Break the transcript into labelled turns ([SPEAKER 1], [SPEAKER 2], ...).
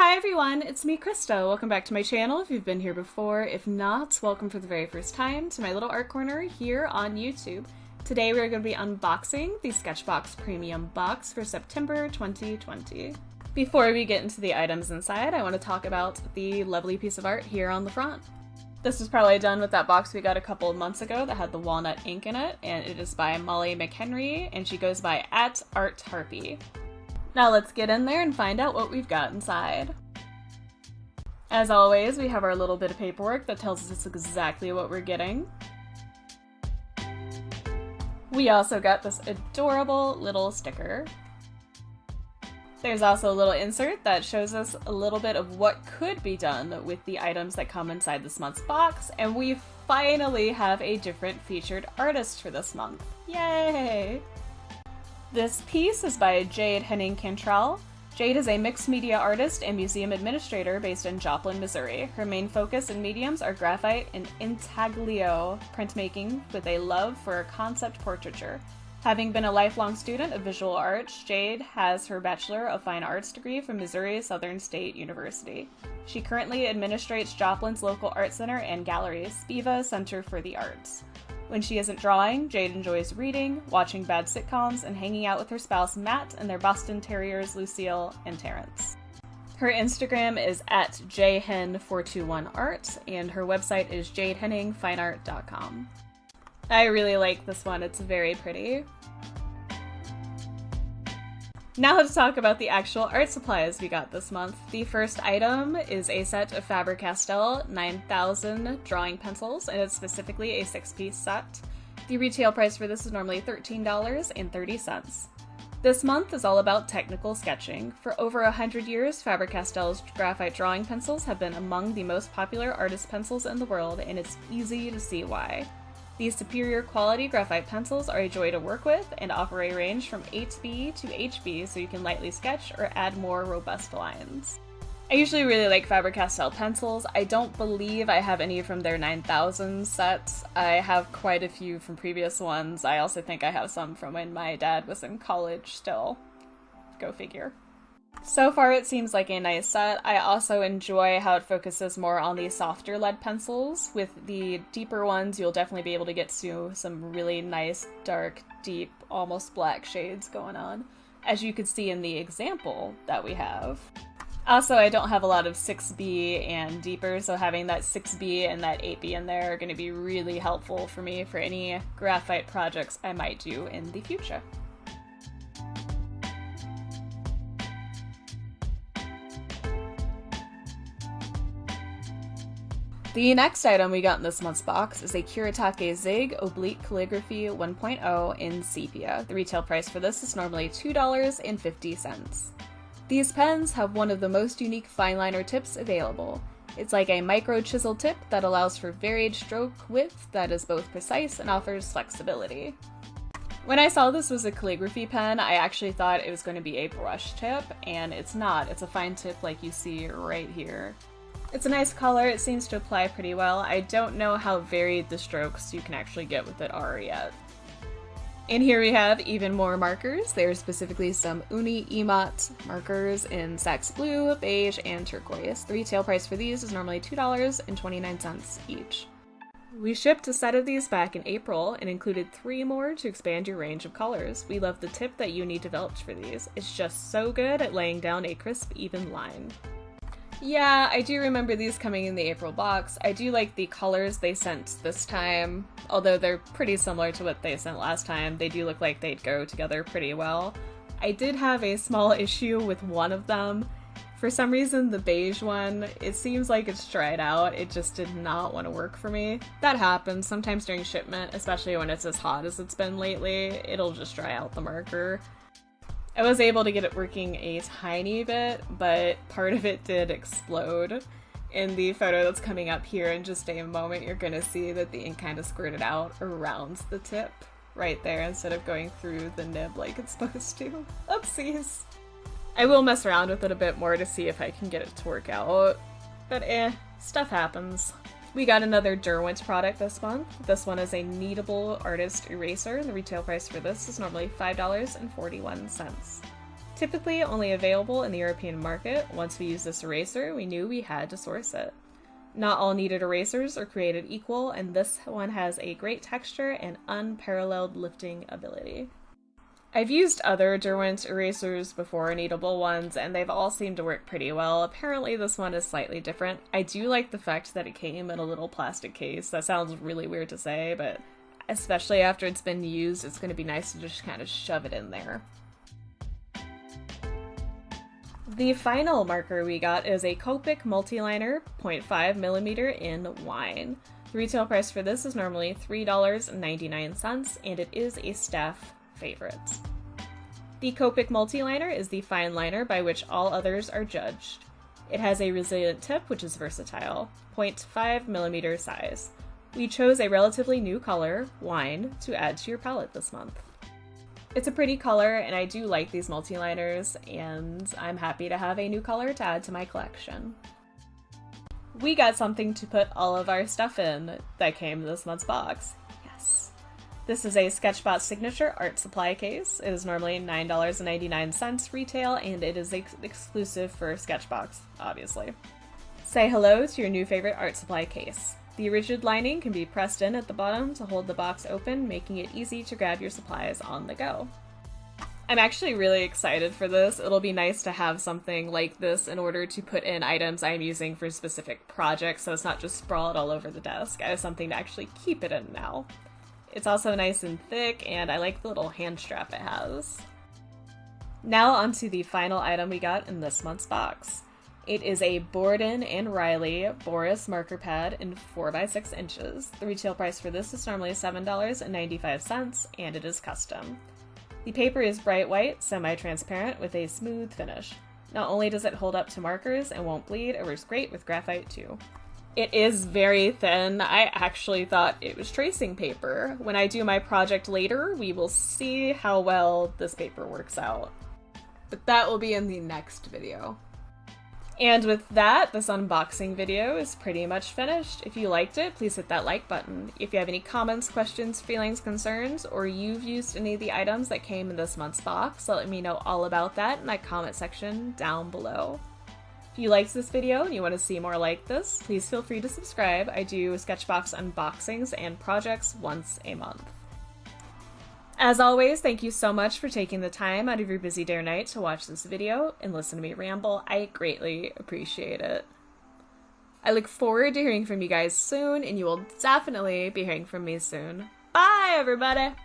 [SPEAKER 1] Hi everyone, it's me Krista. Welcome back to my channel if you've been here before. If not, welcome for the very first time to my little art corner here on YouTube. Today we're going to be unboxing the SketchBox Premium Box for September 2020. Before we get into the items inside, I want to talk about the lovely piece of art here on the front. This was probably done with that box we got a couple of months ago that had the walnut ink in it, and it is by Molly McHenry, and she goes by @ArtHarpy. Now let's get in there and find out what we've got inside. As always, we have our little bit of paperwork that tells us exactly what we're getting. We also got this adorable little sticker. There's also a little insert that shows us a little bit of what could be done with the items that come inside this month's box, and we finally have a different featured artist for this month. Yay! This piece is by Jade Henning Cantrell. Jade is a mixed media artist and museum administrator based in Joplin, Missouri. Her main focus and mediums are graphite and intaglio printmaking with a love for concept portraiture. Having been a lifelong student of visual arts, Jade has her Bachelor of Fine Arts degree from Missouri Southern State University. She currently administrates Joplin's local art center and gallery, Spiva Center for the Arts. When she isn't drawing, Jade enjoys reading, watching bad sitcoms, and hanging out with her spouse Matt and their Boston Terriers Lucille and Terrence. Her Instagram is @jhen421art, and her website is jadehenningfineart.com. I really like this one, it's very pretty. Now to talk about the actual art supplies we got this month. The first item is a set of FaberCastell 9000 drawing pencils, and it's specifically a 6-piece set. The retail price for this is normally $13.30. This month is all about technical sketching. For over 100 years, FaberCastell's graphite drawing pencils have been among the most popular artist pencils in the world, and it's easy to see why. These superior quality graphite pencils are a joy to work with and offer a range from 8B to HB, so you can lightly sketch or add more robust lines. I usually really like FaberCastell pencils. I don't believe I have any from their 9000 sets. I have quite a few from previous ones. I also think I have some from when my dad was in college still. Go figure. So far it seems like a nice set. I also enjoy how it focuses more on the softer lead pencils. With the deeper ones, you'll definitely be able to get to some really nice, dark, deep, almost black shades going on, as you could see in the example that we have. Also, I don't have a lot of 6B and deeper, so having that 6B and that 8B in there are going to be really helpful for me for any graphite projects I might do in the future. The next item we got in this month's box is a Kuretake ZigOblique Calligraphy 1.0 in sepia. The retail price for this is normally $2.50. These pens have one of the most unique fine liner tips available. It's like a micro chisel tip that allows for varied stroke width that is both precise and offers flexibility. When I saw this was a calligraphy pen, I actually thought it was going to be a brush tip, and it's not. It's a fine tip like you see right here. It's a nice color, it seems to apply pretty well. I don't know how varied the strokes you can actually get with it are yet. In here we have even more markers. There are specifically some Unimot markers in Sax Blue, Beige, and Turquoise. The retail price for these is normally $2.29 each. We shipped a set of these back in April and included 3 more to expand your range of colors. We love the tip that Uni developed for these. It's just so good at laying down a crisp, even line. Yeah, I do remember these coming in the April box. I do like the colors they sent this time, although they're pretty similar to what they sent last time. They do look like they'd go together pretty well. I did have a small issue with one of them. For some reason, the beige one, it seems like it's dried out. It just did not want to work for me. That happens sometimes during shipment, especially when it's as hot as it's been lately. It'll just dry out the marker. I was able to get it working a tiny bit, but part of it did explode. In the photo that's coming up here in just a moment, you're going to see that the ink kind of squirted out around the tip right there instead of going through the nib like it's supposed to. Oopsies! I will mess around with it a bit more to see if I can get it to work out, but stuff happens. We got another Derwent product this month. This one is a kneadable artist eraser. The retail price for this is normally $5.41. Typically only available in the European market, once we used this eraser, we knew we had to source it. Not all kneaded erasers are created equal, and this one has a great texture and unparalleled lifting ability. I've used other Derwent erasers before, kneadable ones, and they've all seemed to work pretty well. Apparently this one is slightly different. I do like the fact that it came in a little plastic case. That sounds really weird to say, but especially after it's been used, it's going to be nice to just kind of shove it in there. The final marker we got is a Copic Multiliner 0.5mm in wine. The retail price for this is normally $3.99, and it is a staff favorite. The Copic Multiliner is the fine liner by which all others are judged. It has a resilient tip, which is versatile, 0.5mm size. We chose a relatively new color, wine, to add to your palette this month. It's a pretty color, and I do like these multiliners, and I'm happy to have a new color to add to my collection. We got something to put all of our stuff in that came in this month's box. Yes. This is a SketchBox Signature art supply case. It is normally $9.99 retail, and it is exclusive for SketchBox, obviously. Say hello to your new favorite art supply case. The rigid lining can be pressed in at the bottom to hold the box open, making it easy to grab your supplies on the go. I'm actually really excited for this. It'll be nice to have something like this in order to put in items I'm using for specific projects, so it's not just sprawled all over the desk. I have something to actually keep it in now. It's also nice and thick, and I like the little hand strap it has. Now onto the final item we got in this month's box. It is a Borden & Riley Boris marker pad in 4x6 inches. The retail price for this is normally $7.95, and it is custom. The paper is bright white, semi-transparent, with a smooth finish. Not only does it hold up to markers and won't bleed, it works great with graphite too. It is very thin. I actually thought it was tracing paper. When I do my project later, we will see how well this paper works out. But that will be in the next video. And with that, this unboxing video is pretty much finished. If you liked it, please hit that like button. If you have any comments, questions, feelings, concerns, or you've used any of the items that came in this month's box, let me know all about that in that comment section down below. If you liked this video and you want to see more like this, please feel free to subscribe. I do SketchBox unboxings and projects once a month. As always, thank you so much for taking the time out of your busy day or night to watch this video and listen to me ramble. I greatly appreciate it. I look forward to hearing from you guys soon, and you will definitely be hearing from me soon. Bye, everybody!